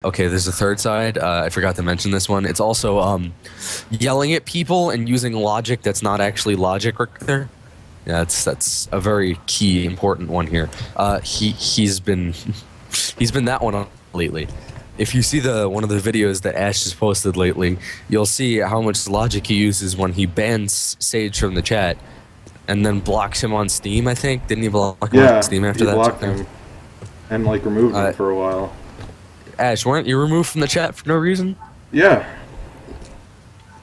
Okay, there's a third side. I forgot to mention this one. It's also yelling at people and using logic that's not actually logic right there. Yeah, that's a very key important one here. He's been he's been that one on lately. If you see the one of the videos that Ash has posted lately, you'll see how much logic he uses when he bans Sage from the chat and then blocks him on Steam, I think. Didn't he block him on Yeah, Steam after he that? blocked him and like removed him Uh, for a while. Ash, weren't you removed from the chat for no reason? Yeah,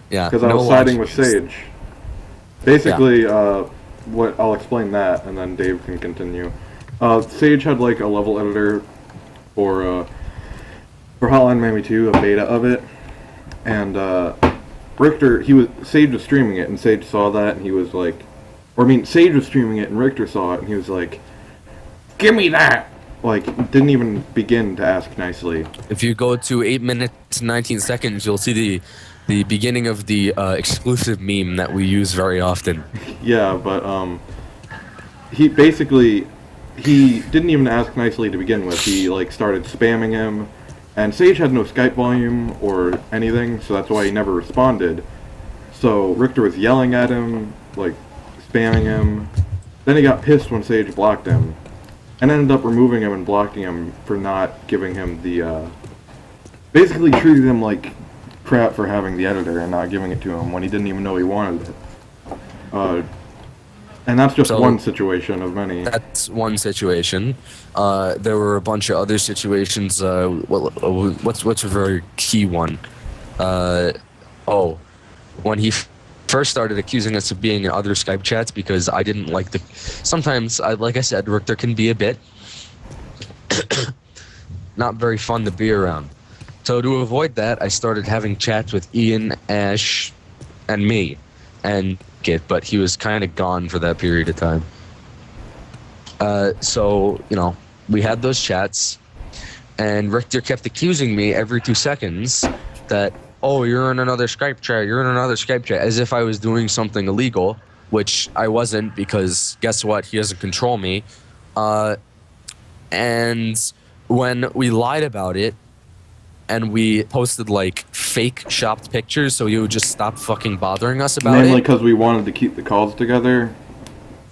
Yeah, because I no was siding with logic. Sage. Basically, what I'll explain that, and then Dave can continue. Sage had like a level editor for Hotline Miami 2, a beta of it, and Richter, Sage was streaming it, and Sage saw that, and he was like, Sage was streaming it, and Richter saw it, and he was like, "Give me that!" Like, didn't even begin to ask nicely. If you go to 8 minutes and 19 seconds, you'll see the beginning of the exclusive meme that we use very often. Yeah, but he basically he didn't even ask nicely to begin with. He like started spamming him, and Sage had no Skype volume or anything, so that's why he never responded. So Richter was yelling at him, like spamming him. Then he got pissed when Sage blocked him, and ended up removing him and blocking him for not giving him the basically treated him like crap for having the editor and not giving it to him when he didn't even know he wanted it. And that's just So- one situation of many. That's one situation. There were a bunch of other situations. What's a very key one? When he first started accusing us of being in other Skype chats because I didn't like the. Sometimes, like I said, Richter can be a bit not very fun to be around. So to avoid that, I started having chats with Ian, Ash, and me, and Git, but he was kind of gone for that period of time. So, we had those chats, and Richter kept accusing me every 2 seconds that, oh, you're in another Skype chat, as if I was doing something illegal, which I wasn't, because guess what? He doesn't control me. And when we lied about it, and we posted like fake shopped pictures, so you would just stop fucking bothering us about Mainly it. because we wanted to keep the calls together.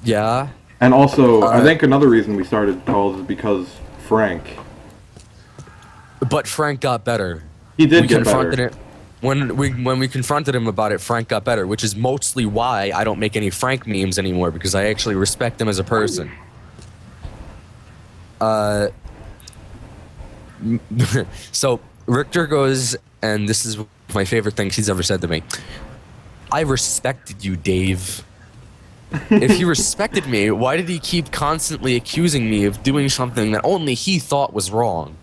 Yeah. And also, I think another reason we started calls is because Frank. But Frank got better. He did We get confronted better. it when we confronted him about it. Frank got better, which is mostly why I don't make any Frank memes anymore, because I actually respect him as a person. So Richter goes, and this is my favorite thing he's ever said to me. I respected you, Dave. If he respected me, why did he keep constantly accusing me of doing something that only he thought was wrong?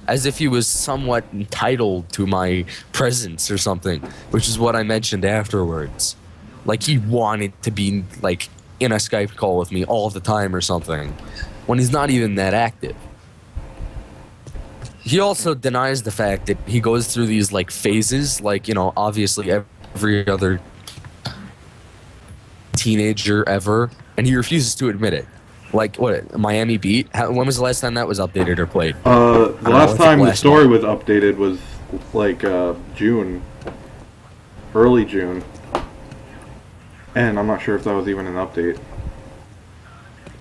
As if he was somewhat entitled to my presence or something, which is what I mentioned afterwards. Like he wanted to be like in a Skype call with me all the time or something, when he's not even that active. He also denies the fact that he goes through these like phases, like, obviously every other teenager ever, and he refuses to admit it. Like, what, Miami Beat? When was the last time that was updated or played? The I last think time the last story was updated was like June. Early June. And I'm not sure if that was even an update.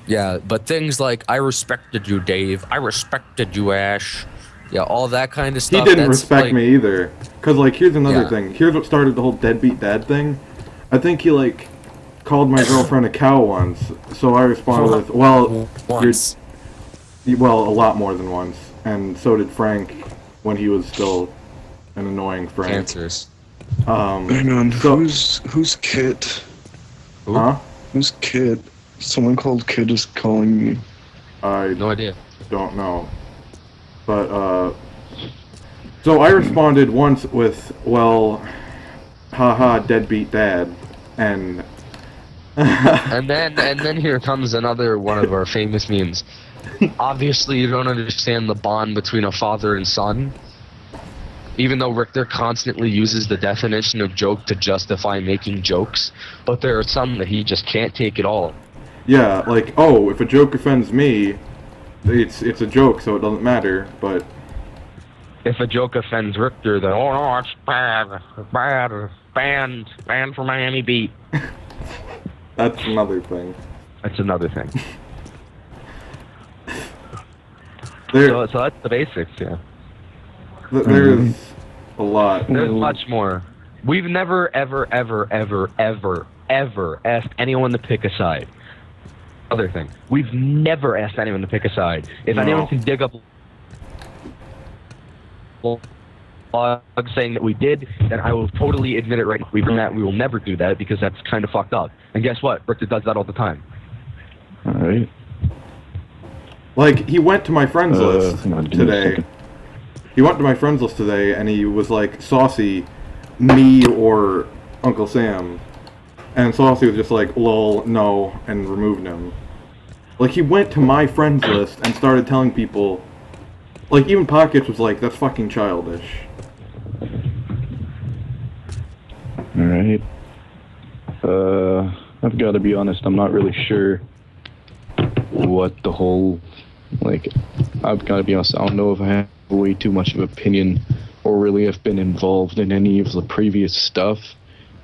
Yeah, but things like, I respected you, Dave. I respected you, Ash. Yeah, all that kind of He stuff. didn't that's respect like, me either. Because, like, here's another Yeah. thing. Here's what started the whole deadbeat dad thing. I think he, like, called my girlfriend a cow once. So I responded with, well, once. well, a lot more than once. And so did Frank when he was still an annoying Frank. Answers. Hang on, So- who's Kit? Huh? Who's Kit? Someone called Kit is calling me. I No idea. don't know. But, so I responded once with, well, haha, deadbeat dad. And, And then here comes another one of our famous memes. Obviously, you don't understand the bond between a father and son. Even though Richter constantly uses the definition of joke to justify making jokes, but there are some that he just can't take at all. yeah, like, oh, if a joke offends me, it's a joke, so it doesn't matter, but if a joke offends Richter, then oh no, it's bad, banned from Miami Beat. That's another thing. That's another thing. There, So that's the basics, yeah. there's a lot. There's much more. We've never, ever asked anyone to pick a side. Other thing. We've never asked anyone to pick a side. If No. anyone can dig up saying that we did, then I will totally admit it right now. We've done that. We will never do that because that's kind of fucked up. And guess what? Richter does that all the time. All right. Like, he went to my friends list hang on, give me a today. second. He went to my friends list today, and he was like, Saucy, me or Uncle Sam. And Saucy was just like, lol, no, and removed him. Like, he went to my friends list and started telling people, like, even Pockets was like, that's fucking childish. All right. I've got to be honest. I'm not really sure what the whole, like, I've got to be honest. I don't know if I have way too much of an opinion or really have been involved in any of the previous stuff.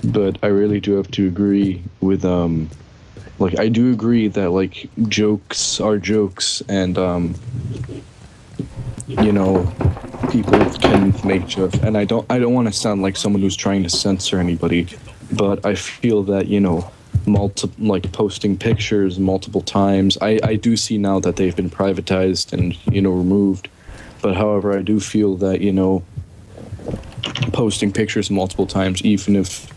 But I really do have to agree with, like, I do agree that, like, jokes are jokes and, you know, people can make jokes. And I don't want to sound like someone who's trying to censor anybody, but I feel that, you know, like posting pictures multiple times, I do see now that they've been privatized and, you know, removed. But however, I do feel that, you know, posting pictures multiple times, even if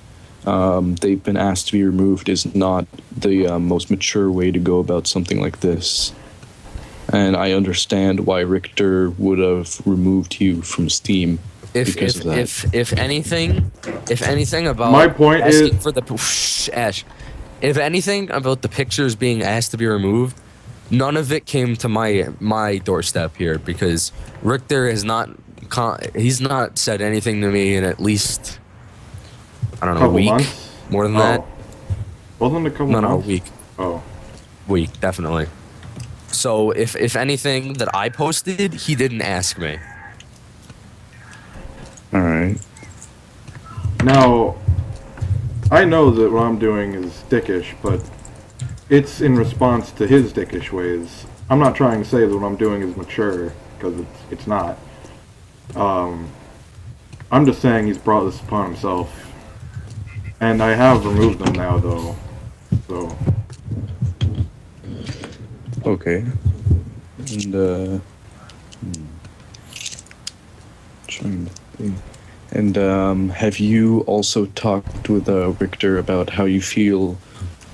they've been asked to be removed, is not the most mature way to go about something like this. And I understand why Richter would have removed you from Steam because of that. If anything about My point asking is- for the Ash, if anything about the pictures being asked to be removed, none of it came to my doorstep here because Richter has not he's not said anything to me in at least, I don't know, a Couple week, months? more than Oh. that. Wasn't it a couple No, months? a week. Oh. Week, definitely. So if anything that I posted, he didn't ask me. All right. Now, I know that what I'm doing is dickish, but it's in response to his dickish ways. I'm not trying to say that what I'm doing is mature, because it's not. I'm just saying he's brought this upon himself. And I have removed them now, though. So, Okay. And, trying to think. And, have you also talked with, Richter about how you feel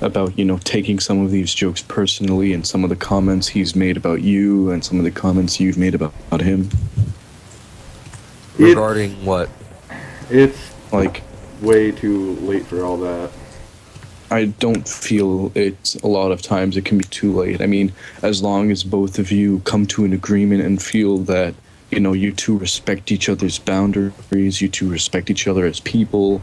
about, you know, taking some of these jokes personally and some of the comments he's made about you and some of the comments you've made about him? Regarding what? it's Like, way too late for all that. I don't feel it's a lot of times it can be too late. I mean, as long as both of you come to an agreement and feel that, you know, you two respect each other's boundaries, you two respect each other as people,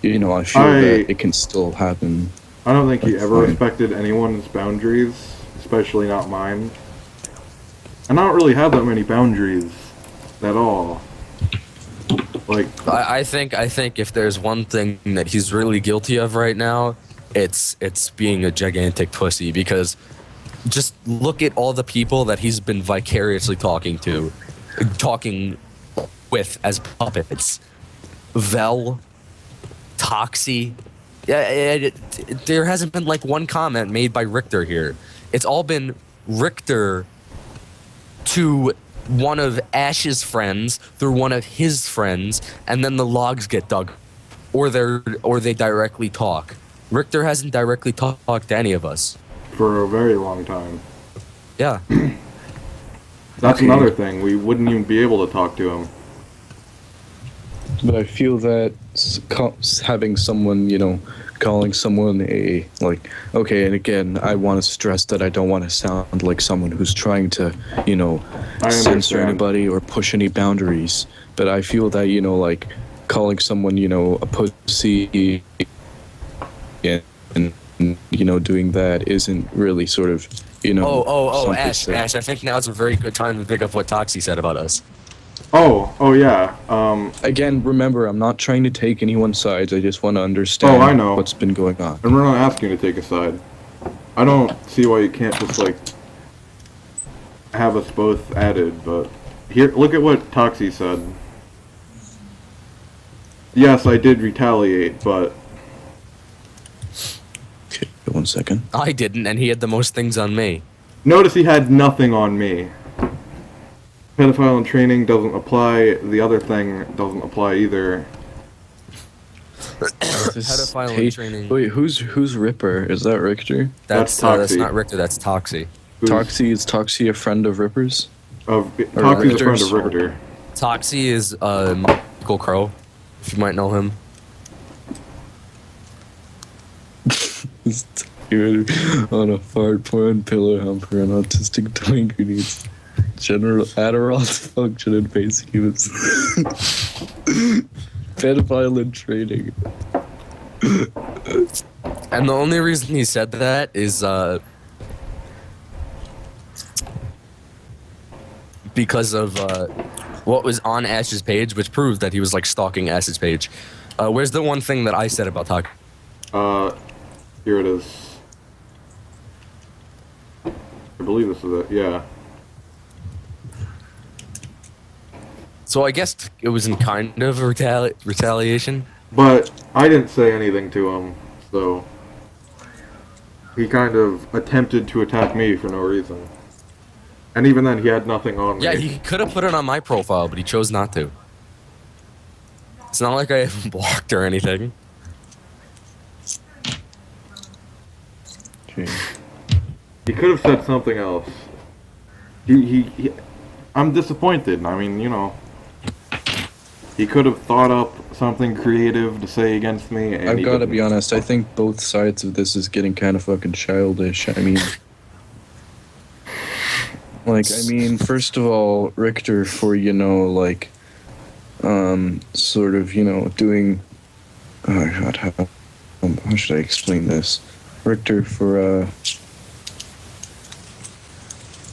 you know, I feel that it can still happen. I don't think he That's ever fine. respected anyone's boundaries, especially not mine. And I don't really have that many boundaries at all. Like, I think if there's one thing that he's really guilty of right now, it's being a gigantic pussy, because just look at all the people that he's been vicariously talking with as puppets. Vel, Toxie. Yeah, there hasn't been like one comment made by Richter here. It's all been Richter to one of Ash's friends through one of his friends, and then the logs get dug, or they directly talk. Richter hasn't directly talked to any of us. for a very long time. Yeah. That's Okay. another thing. We wouldn't even be able to talk to him. But I feel that having someone, you know, calling someone a, like, okay, and again, I want to stress that I don't want to sound like someone who's trying to, you know, I censor understand. anybody or push any boundaries. But I feel that, you know, like, calling someone, you know, a pussy and you know, doing that isn't really sort of, you know. Oh, something Ash, that- I think now's a very good time to pick up what Toxie said about us. Oh yeah. Again, remember, I'm not trying to take anyone's sides. I just want to understand I know. what's been going on. And we're not asking you to take a side. I don't see why you can't just like have us both added, but here, look at what Toxie said. Yes, I did retaliate, but Okay, 1 second. I didn't, and he had the most things on me. notice he had nothing on me. Pedophile in training doesn't apply. The other thing doesn't apply either. Pedophile in training. Wait, who's Ripper? Is that Richter? That's That's Toxie. not Richter. That's Toxie. Who's- Is Toxie a friend of Ripper's? Toxie's a friend Richter's. of Richter. Toxie is Michael Crow, if you might know him. He's tired on a fart porn pillow humper, an autistic twink who needs general Adderall to function in basic humans. Pedophile in training. And the only reason he said that is because of what was on Ash's page, which proved that he was like stalking Ash's page. Where's the one thing that I said about Toxie? Here it is. I believe this is it. Yeah. So I guess it was in kind of retaliation. But I didn't say anything to him, so he kind of attempted to attack me for no reason. And even then, he had nothing on me. Yeah, he could have put it on my profile, but he chose not to. It's not like I haven't blocked or anything. Okay. He could have said something else. He I'm disappointed. I mean, you know, he could have thought up something creative to say against me. And I've he got to didn't. be honest, I think both sides of this is getting kind of fucking childish. I mean, first of all, Richter for, like, sort of, doing, oh god, how should I explain this? Richter for,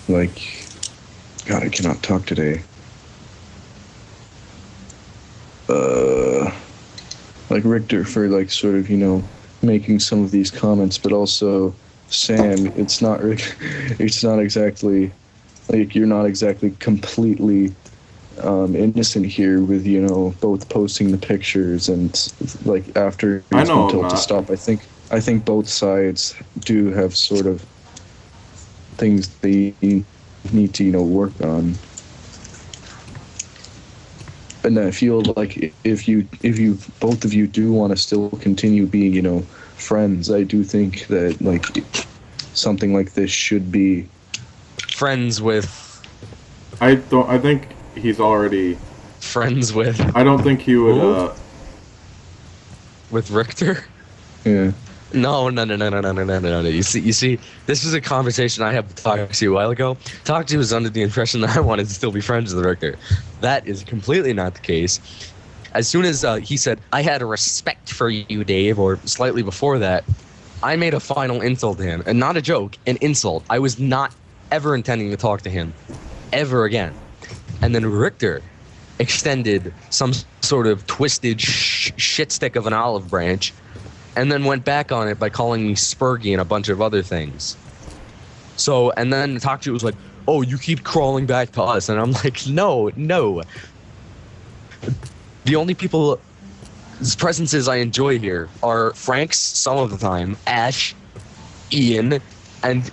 like, god, I cannot talk today. Like Richter for like sort of making some of these comments, but also Sam, it's not exactly like you're not exactly completely innocent here with both posting the pictures and like after I he's know been told I'm to not. stop. I think both sides do have sort of things they need to work on. And I feel like if you both of you do want to still continue being friends, I do think that like something like this should be Friends with. I think he's already. I don't think he would. Who? With Richter? yeah. No. You see, this is a conversation I had with Toxie a while ago. Toxie was under the impression that I wanted to still be friends with Richter. That is completely not the case. As soon as he said, I had a respect for you, Dave, or slightly before that, I made a final insult to him. And not a joke, an insult. I was not ever intending to talk to him ever again. And then Richter extended some sort of twisted shit stick of an olive branch and then went back on it by calling me Spurgy and a bunch of other things. So, and then Toxie was like, oh, you keep crawling back to us. And I'm like, no. The only people's presences I enjoy here are Frank's some of the time, Ash, Ian, and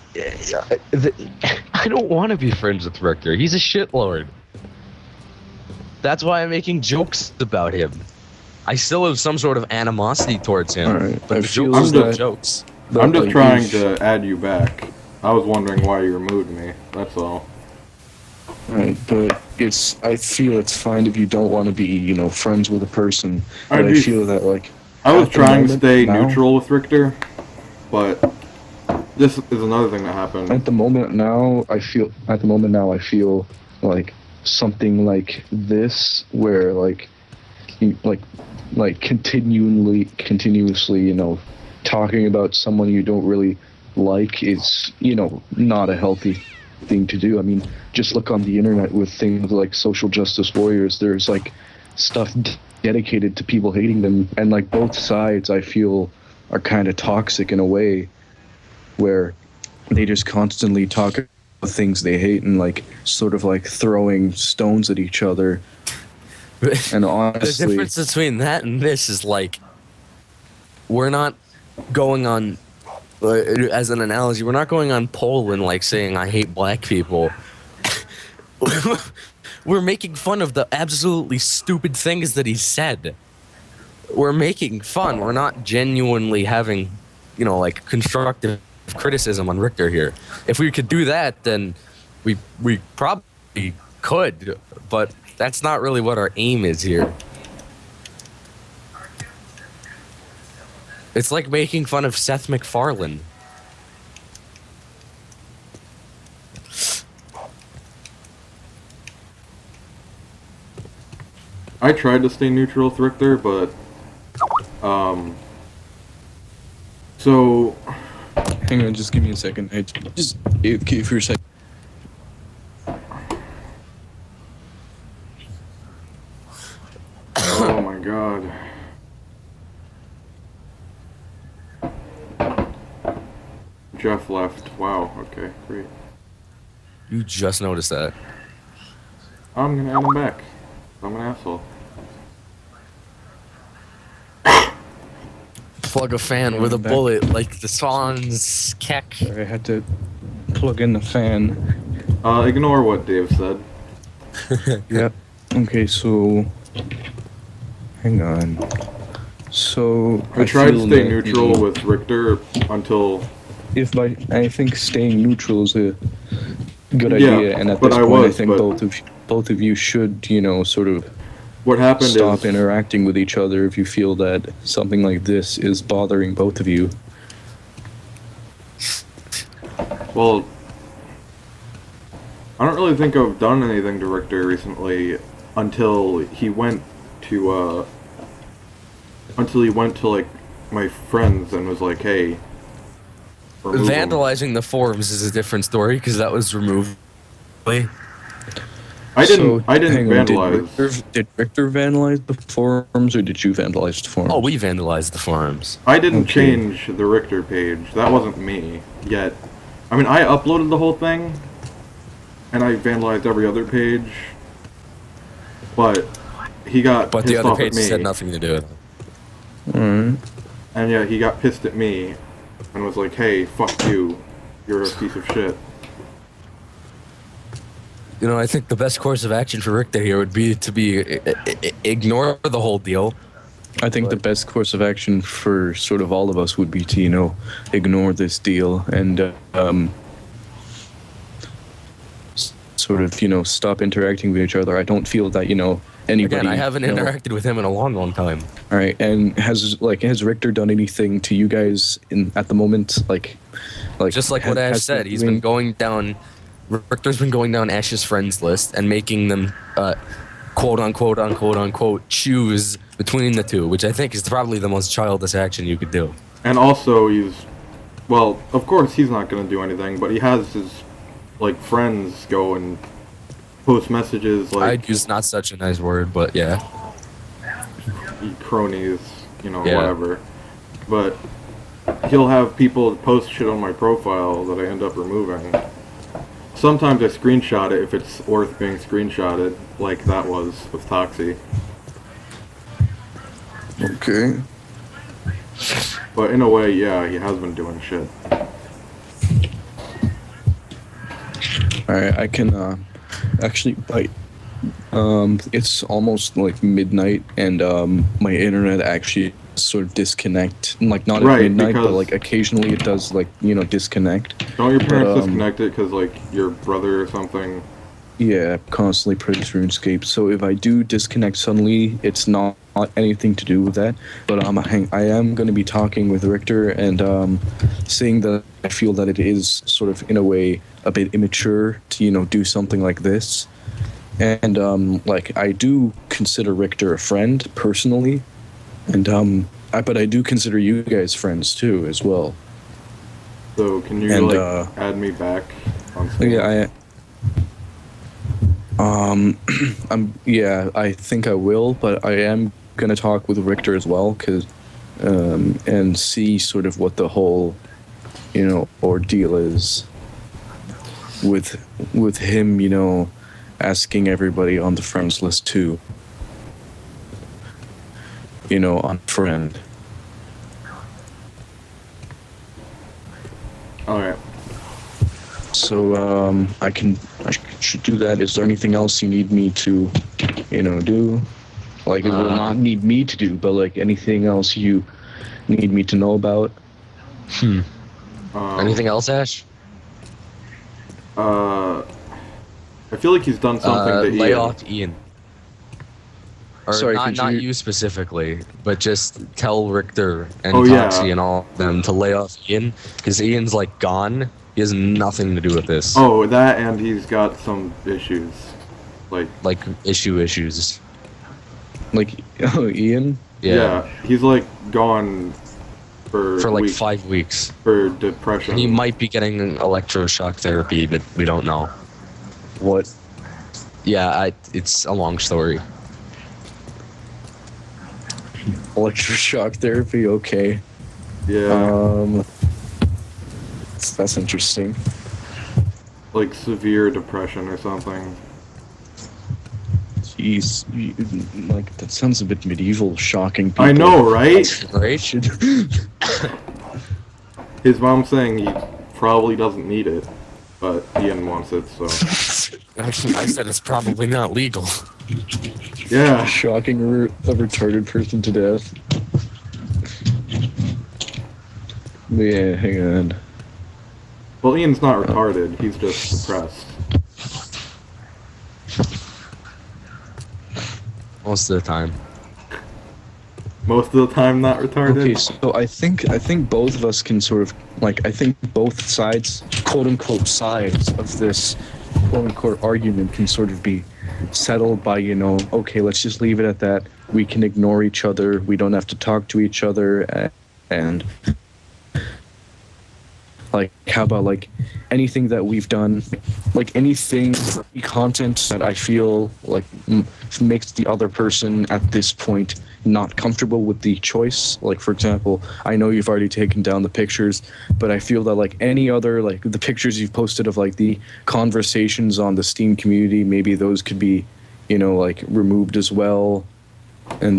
I don't want to be friends with Richter. He's a shitlord. That's why I'm making jokes about him. I still have some sort of animosity towards him, Alright, but I the feel jokes are still that- jokes. But, I'm just like, trying if- to add you back. I was wondering why you removed me. That's all. Right, but I feel it's fine if you don't want to be friends with a person. But I'd I be- feel that like I was at the trying to moment stay now- neutral with Richter, but this is another thing that happened. At the moment now, I feel like something like this, where like continuously, talking about someone you don't really like is, not a healthy thing to do. I mean, just look on the internet with things like social justice warriors. There's like stuff dedicated to people hating them, and like both sides, I feel, are kind of toxic in a way, where they just constantly talk about things they hate and like sort of like throwing stones at each other. And honestly, the difference between that and this is like, we're not going on, as an analogy, we're not going on poll and like saying I hate black people. We're making fun of the absolutely stupid things that he said. We're making fun. We're not genuinely having, like constructive criticism on Richter here. If we could do that, then we probably could, but that's not really what our aim is here. It's like making fun of Seth MacFarlane. I tried to stay neutral with Richter, but so hang on, just give me a second. I just AFK for a second. oh my god. Jeff left. Wow, okay, great. You just noticed that. I'm gonna add him back. I'm an asshole. Plug a fan with a Back. bullet like the song's keck. I had to plug in the fan. Ignore what Dave said. Yep. Okay, so hang on. So I tried to feel stay that, neutral with Richter until I think staying neutral is a good Yeah, idea, and at but this I point, I was, think but- both of you should, sort of what happened stop is interacting with each other if you feel that something like this is bothering both of you. well, I don't really think I've done anything to Richter recently until he went to like my friends and was like, "Hey, remove him." Vandalizing the forums is a different story because that was removed. I didn't hang on, vandalize. Did Richter vandalize the forums, or did you vandalize the forums? Oh, we vandalized the forums. I didn't Okay. change the Richter page. That wasn't me yet. I mean, I uploaded the whole thing, and I vandalized every other page. But he got But pissed the other off at pages me, had nothing to do with it. Alright. and yeah, he got pissed at me, and was like, "Hey, fuck you, you're a piece of shit." I think the best course of action for Richter here would be to ignore the whole deal. I think the best course of action for sort of all of us would be to, ignore this deal and sort of, stop interacting with each other. I don't feel that, anybody. Again, I haven't interacted with him in a long, long time. All right, and has Richter done anything to you guys at the moment? Like Just like what Ash said, he's been going down. Richter's been going down Ash's friends list and making them, quote unquote, choose between the two, which I think is probably the most childish action you could do. And also, well, of course he's not gonna do anything, but he has his, like, friends go and post messages like I'd use not such a nice word, but yeah. cronies, Yeah. whatever. But he'll have people post shit on my profile that I end up removing. Sometimes I screenshot it if it's worth being screenshotted, like that was with Toxie. Okay. But in a way, yeah, he has been doing shit. All right, I can actually. It's almost like midnight, and my internet actually sort of disconnect. Like not at Right, midnight, but because- like occasionally it does disconnect. Don't your parents But, disconnect it because, like, your brother or something? Yeah, constantly plays RuneScape. So if I do disconnect suddenly, it's not anything to do with that. But I am going to be talking with Richter and saying that I feel that it is sort of in a way a bit immature to do something like this. And I do consider Richter a friend personally, and but I do consider you guys friends too as well. So can you And, add me back on on Steam. Yeah, I think I will, but I am gonna talk with Richter as well, cause, and see sort of what the whole, ordeal is with him, asking everybody on the friends list too, on friend. All right. So I should do that. Is there anything else you need me to, do? Like, it will not need me to do, but like anything else you need me to know about? Anything else, Ash? I feel like he's done something to lay Ian. off Ian. Or Sorry, not, could not you- you specifically, but just tell Richter and Oh, yeah. Toxie and all of them to lay off Ian, because Ian's like gone. He has nothing to do with this. Oh, that, and he's got some issues. Like issues. Like, oh, Ian? Yeah, he's like gone for For like weeks 5 weeks. for depression. And he might be getting electroshock therapy, but we don't know. What? Yeah, it's a long story. Electroshock therapy? Okay. Yeah, That's interesting. like severe depression or something. Jeez, like that sounds a bit medieval, shocking. People. I know, right? Right? Should His mom's saying he probably doesn't need it, but Ian wants it, so. Actually, I said it's probably not legal. Yeah, shocking a retarded person to death. Yeah, hang on. well, Ian's not retarded, he's just depressed. Most of the time. Most of the time, not retarded. Okay, so I think both of us can sort of I think both sides, quote unquote sides of this quote unquote argument can sort of be settled by, okay, let's just leave it at that. We can ignore each other. We don't have to talk to each other, and like, how about like anything that we've done, like anything content that I feel like makes the other person at this point not comfortable with the choice. Like, for example, I know you've already taken down the pictures, but I feel that like any other, like the pictures you've posted of like the conversations on the Steam community, maybe those could be, like removed as well. And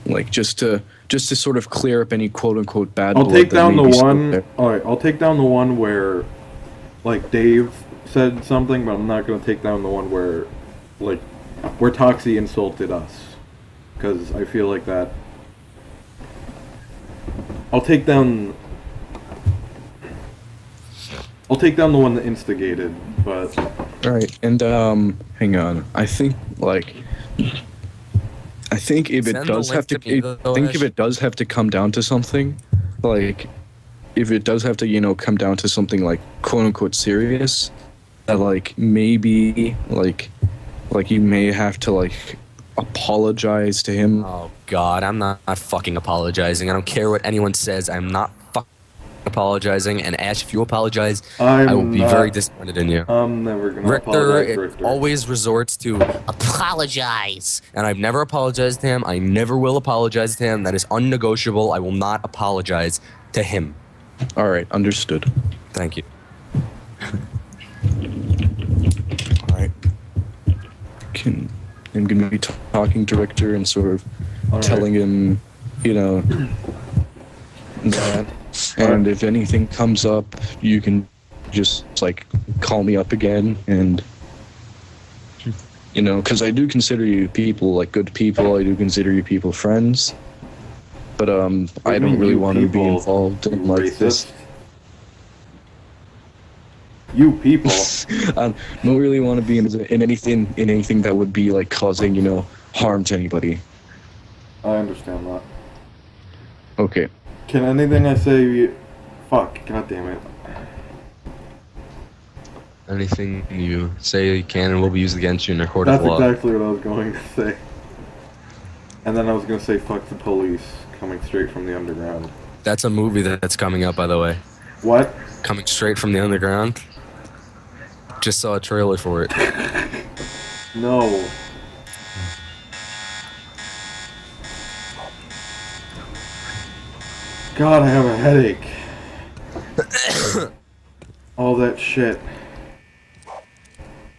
like just to sort of clear up any quote unquote bad I'll blood take that down may the be still one. there. Alright, I'll take down the one where, like, Dave said something, but I'm not gonna take down the one where, like, where Toxie insulted us. Because I feel like that. I'll take down the one that instigated, but. All right, and hang on. I think if it Send the does link have to, to me, though, I think Ash. if it does have to come down to something, like if it does have to, come down to something like quote unquote serious, that like maybe like you may have to like apologize to him. Oh God, I'm not fucking apologizing. I don't care what anyone says. I'm not fucking apologizing. And Ash, if you apologize, I will be very disappointed in you. I'm never gonna apologize to Richter Richter. always resorts to apologize, and I've never apologized to him. I never will apologize to him. That is unnegotiable. I will not apologize to him. All right, understood. Thank you. All right. I'm going to be talking to Richter and sort of All right. telling him, that. And if anything comes up, you can just like call me up again, and because I do consider you people like good people. I do consider you people friends, but I do you don't mean, really you want to be people, involved in like this. Racist. You people. I don't really want to be in anything that would be like causing harm to anybody. I understand that. Okay. Can anything I say... Fuck, god damn it. Anything you say can and will be used against you in a court of That's law. exactly what I was going to say. And then I was going to say fuck the police, coming straight from the underground. That's a movie that's coming up, by the way. What? Coming straight from the underground. Just saw a trailer for it. No. God, I have a headache. All that shit.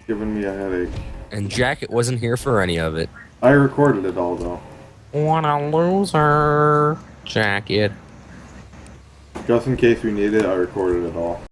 Giving me a headache. And Jacket wasn't here for any of it. I recorded it all though. What a loser. Jacket. Just in case we need it, I recorded it all.